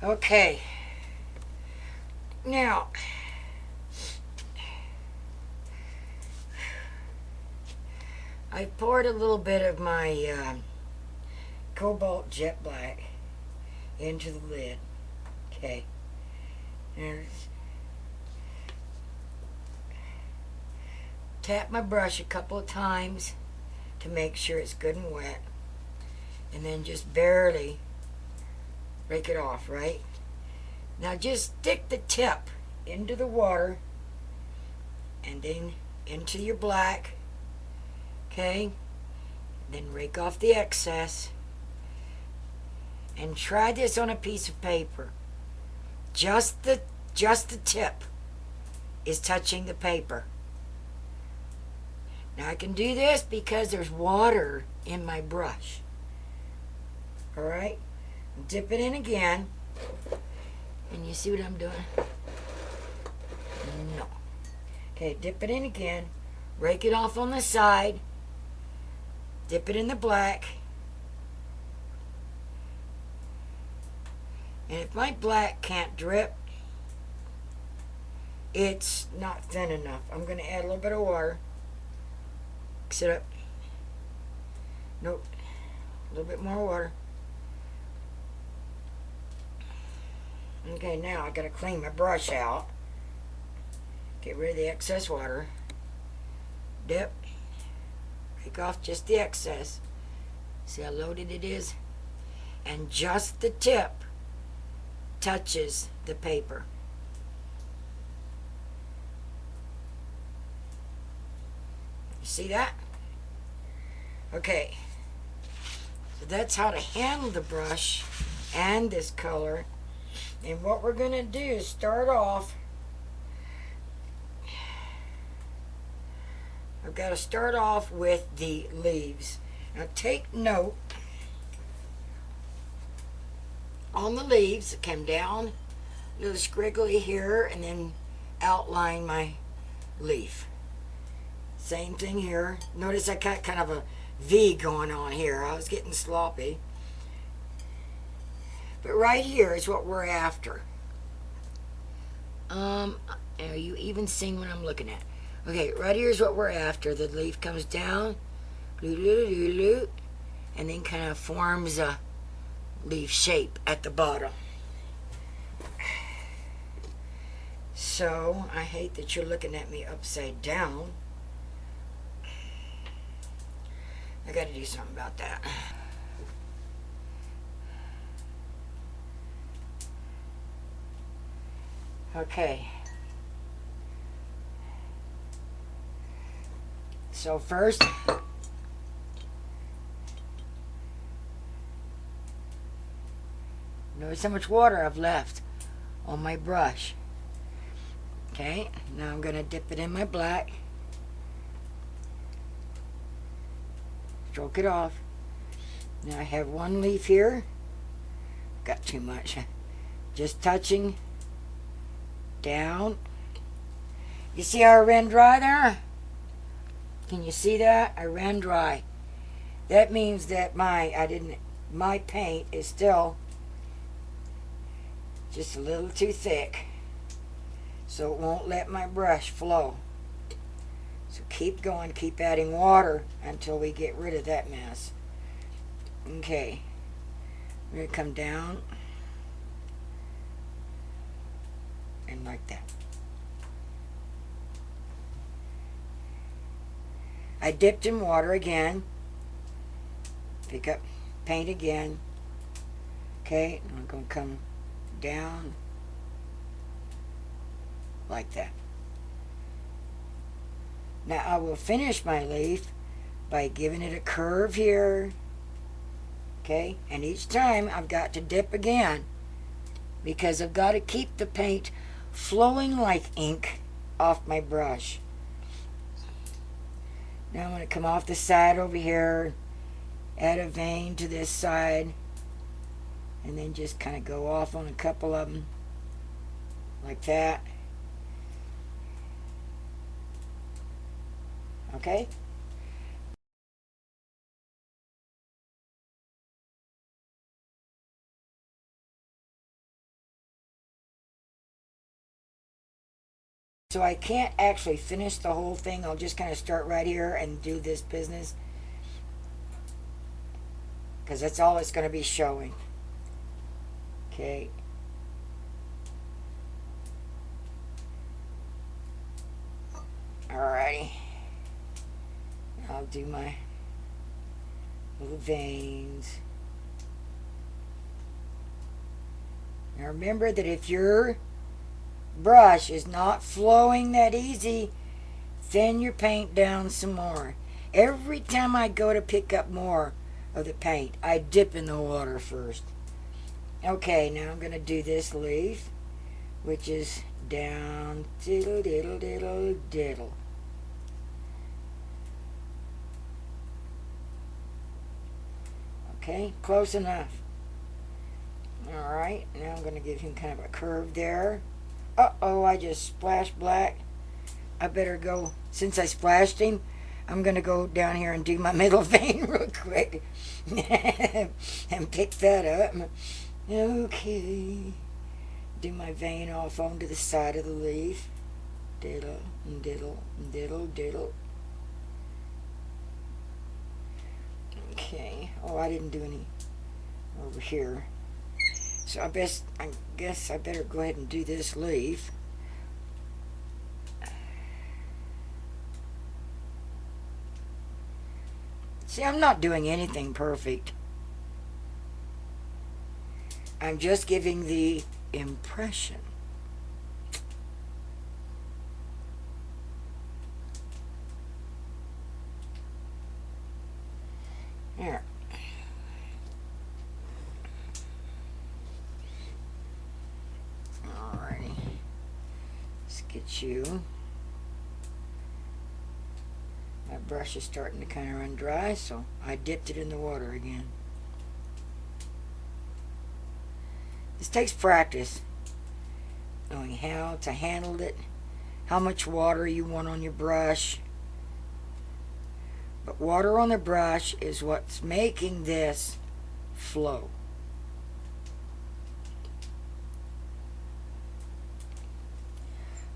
Okay. Now, I poured a little bit of my cobalt jet black into the lid. Okay. And tap my brush a couple of times to make sure it's good and wet. And then just barely rake it off, right? Now just stick the tip into the water and then into your black. Okay? Then rake off the excess. And try this on a piece of paper. Just the tip is touching the paper. Now I can do this because there's water in my brush. Alright? Dip it in again. And you see what I'm doing? No. Okay, dip it in again. Rake it off on the side. Dip it in the black. And if my black can't drip, it's not thin enough. I'm going to add a little bit of water. Mix it up. Nope. A little bit more water. Okay, now I got to clean my brush out. Get rid of the excess water. Dip. Take off just the excess. See how loaded it is? And just the tip touches the paper. You see that? Okay. So that's how to handle the brush and this color. And what we're going to do is start off. I've got to start off with the leaves. Now take note on the leaves that come down, a little squiggly here, and then outline my leaf. Same thing here. Notice I got kind of a V going on here. I was getting sloppy. But right here is what we're after. Are you even seeing what I'm looking at? Okay, right here is what we're after. The leaf comes down, and then kind of forms a leaf shape at the bottom. So, I hate that you're looking at me upside down. I got to do something about that. Okay. So first, notice how much water I've left on my brush. Okay, now I'm going to dip it in my black. Stroke it off. Now I have one leaf here. Got too much. Just touching down. You see how I ran dry there? Can you see that? I ran dry. That means that my paint is still just a little too thick. So it won't let my brush flow. So keep going, keep adding water until we get rid of that mess. Okay. We're going to come down. And like that. I dipped in water again. Pick up paint again. Okay, I'm going to come down like that. Now I will finish my leaf by giving it a curve here. Okay, and each time I've got to dip again because I've got to keep the paint flowing like ink off my brush. Now I'm going to come off the side over here, add a vein to this side, and then just kind of go off on a couple of them like that. Okay? So I can't actually finish the whole thing. I'll just kind of start right here and do this business, because that's all it's going to be showing. Okay. Alrighty. I'll do my little veins. Now remember that if your brush is not flowing that easy, thin your paint down some more. Every time I go to pick up more of the paint, I dip in the water first. Okay, now I'm going to do this leaf, which is down, diddle, diddle, diddle, diddle. Okay, close enough. Alright, now I'm going to give him kind of a curve there. Uh-oh, I just splashed black. I better go, since I splashed him, I'm going to go down here and do my middle vein real quick. And pick that up. Okay. Do my vein off onto the side of the leaf. Diddle, diddle, diddle, diddle. Okay. Oh, I didn't do any over here. So I guess I better go ahead and do this leaf. See, I'm not doing anything perfect. I'm just giving the impression. There. Alrighty. Let's get you. My brush is starting to kind of run dry, so I dipped it in the water again. This takes practice, knowing how to handle it, how much water you want on your brush. But water on the brush is what's making this flow.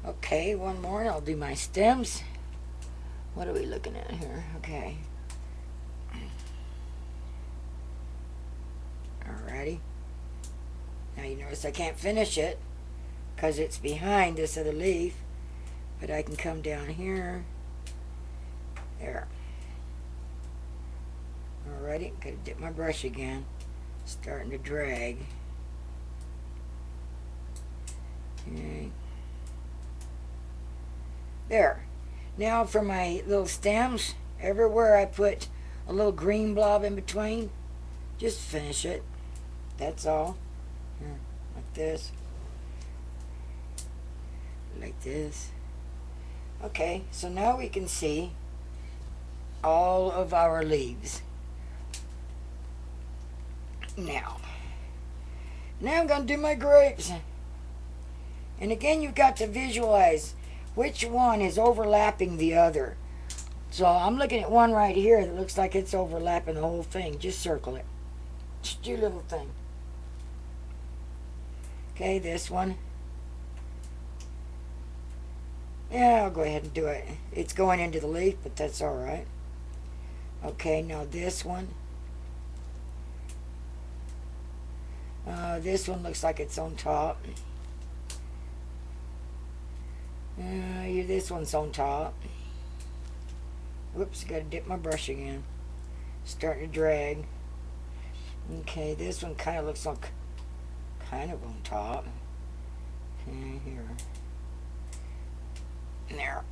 Okay, one more and I'll do my stems. What are we looking at here? Okay. Alrighty. Now you notice I can't finish it because it's behind this other leaf, but I can come down here. There. Alrighty, gotta dip my brush again. Starting to drag. Okay. There. Now for my little stems, everywhere I put a little green blob in between, just finish it. That's all. Here, like this. Like this. Okay, so now we can see all of our leaves. Now I'm going to do my grapes. And again, you've got to visualize which one is overlapping the other. So I'm looking at one right here that looks like it's overlapping the whole thing. Just circle it. Just do your little thing. Okay, this one. Yeah, I'll go ahead and do it. It's going into the leaf, but that's alright. Okay, now this one. This one looks like it's on top. This one's on top. Whoops, gotta dip my brush again. Starting to drag. Okay, this one kind of looks like kind of on top. Okay, here. There.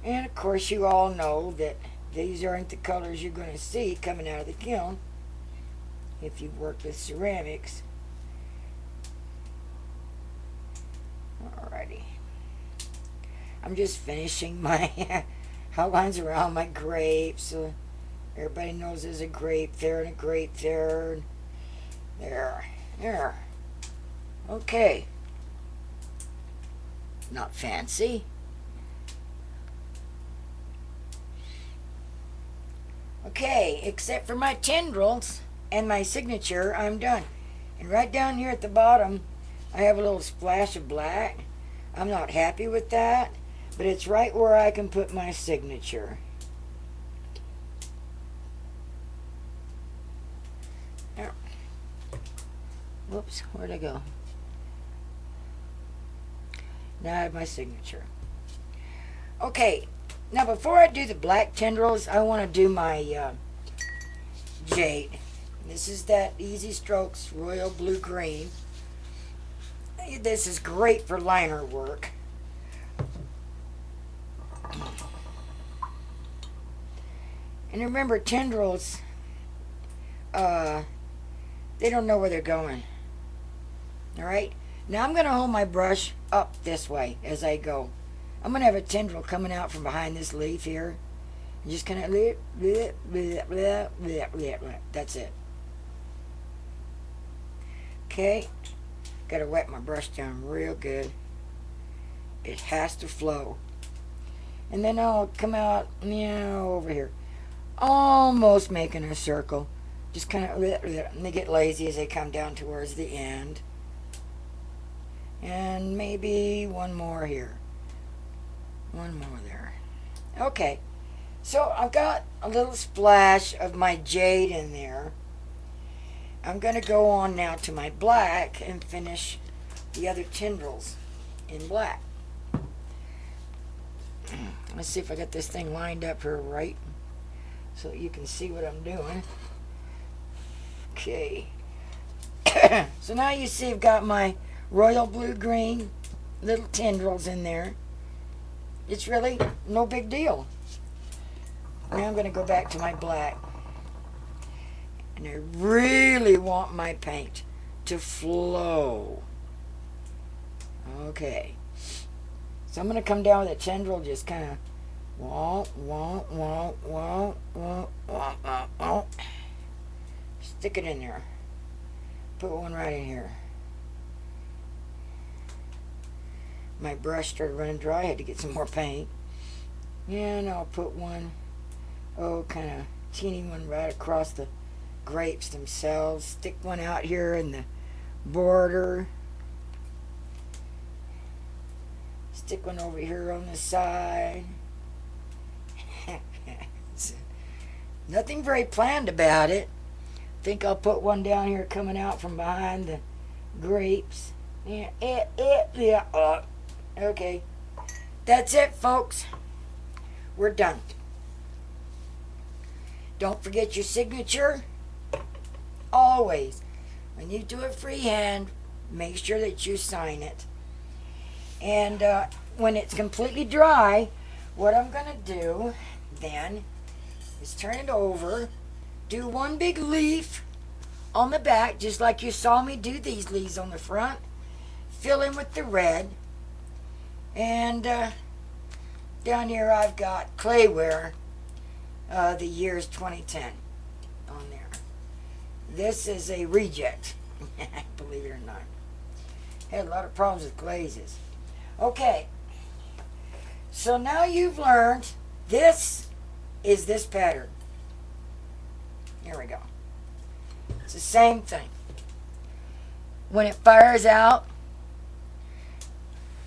And of course you all know that these aren't the colors you're going to see coming out of the kiln if you've worked with ceramics. Alrighty. I'm just finishing my outlines around my grapes. So everybody knows there's a grape there and a grape there. There. Okay. Not fancy. Okay, except for my tendrils. and my signature, I'm done. And right down here at the bottom, I have a little splash of black. I'm not happy with that, but it's right where I can put my signature. Now, whoops, where'd I go? Now I have my signature. Okay, now before I do the black tendrils, I want to do my jade. This is that Easy Strokes Royal Blue Green. This is great for liner work. And remember, tendrils, they don't know where they're going. Alright? Now I'm going to hold my brush up this way as I go. I'm going to have a tendril coming out from behind this leaf here. And just kind of, that's it. Okay? Got to wet my brush down real good. It has to flow. And then I'll come out, over here. Almost making a circle. Just kind of, and they get lazy as they come down towards the end. And maybe one more here. One more there. Okay. So I've got a little splash of my jade in there. I'm going to go on now to my black and finish the other tendrils in black. Let's see if I got this thing lined up here right so that you can see what I'm doing. Okay. So now you see I've got my royal blue-green little tendrils in there. It's really no big deal. Now I'm going to go back to my black. And I really want my paint to flow. Okay. So I'm going to come down with a tendril, just kind of stick it in there. Put one right in here. My brush started running dry. I had to get some more paint. And I'll put one, kind of teeny one right across the grapes themselves. Stick one out here in the border. Stick one over here on the side. Nothing very planned about it. I think I'll put one down here coming out from behind the grapes. Okay. That's it, folks. We're done. Don't forget your signature. Always. When you do it freehand, make sure that you sign it. And when it's completely dry, what I'm going to do then is turn it over, do one big leaf on the back, just like you saw me do these leaves on the front, fill in with the red, and down here I've got clayware, the year's 2010 on there. This is a reject, believe it or not. Had a lot of problems with glazes. Okay, so now you've learned this is this pattern. Here we go. It's the same thing. When it fires out,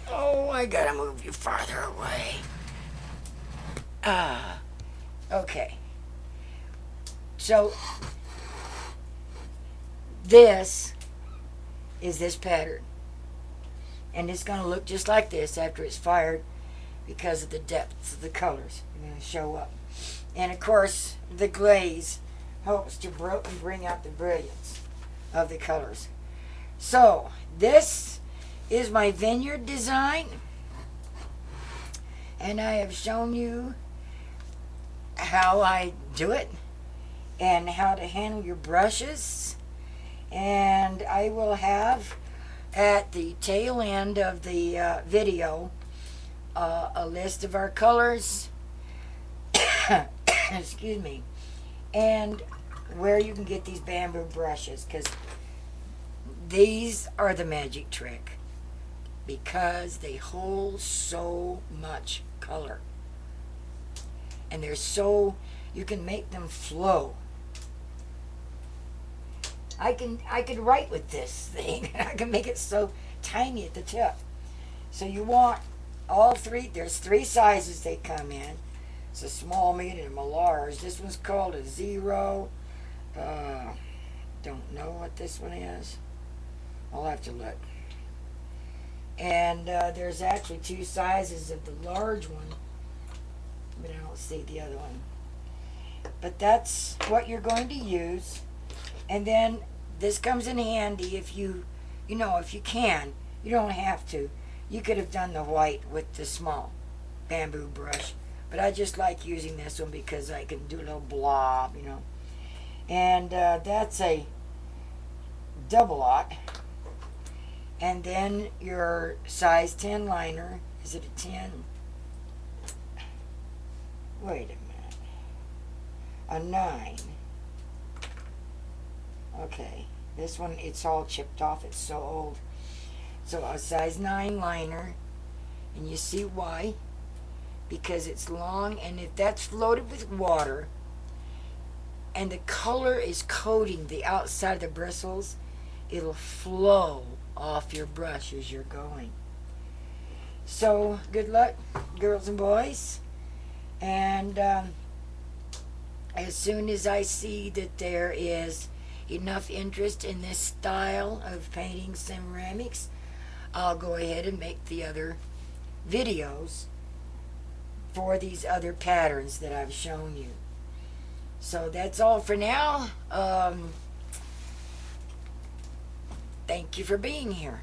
I gotta move you farther away. Okay. So, this is this pattern. And it's going to look just like this after it's fired because of the depths of the colors are going to show up. And of course, the glaze helps to bring out the brilliance of the colors. So, this is my Vineyard design. And I have shown you how I do it and how to handle your brushes. And I will have at the tail end of the video a list of our colors excuse me, and where you can get these bamboo brushes, because these are the magic trick, because they hold so much color and they're so, you can make them flow. I could write with this thing. I can make it so tiny at the tip. So you want all three. There's three sizes they come in. It's a small, medium, and a large. This one's called a 0. Don't know what this one is. I'll have to look. And there's actually two sizes of the large one, but I don't see the other one. But that's what you're going to use. And then this comes in handy if you if you can. You don't have to. You could have done the white with the small bamboo brush. But I just like using this one because I can do a little blob, And that's a double lot. And then your size 10 liner. Is it a 10? Wait a minute. A 9. Okay. This one, it's all chipped off. It's so old. So a size 9 liner. And you see why? Because it's long, and if that's loaded with water and the color is coating the outside of the bristles, it'll flow off your brush as you're going. So good luck, girls and boys. And as soon as I see that there is enough interest in this style of painting ceramics, I'll go ahead and make the other videos for these other patterns that I've shown you. So that's all for now. Thank you for being here.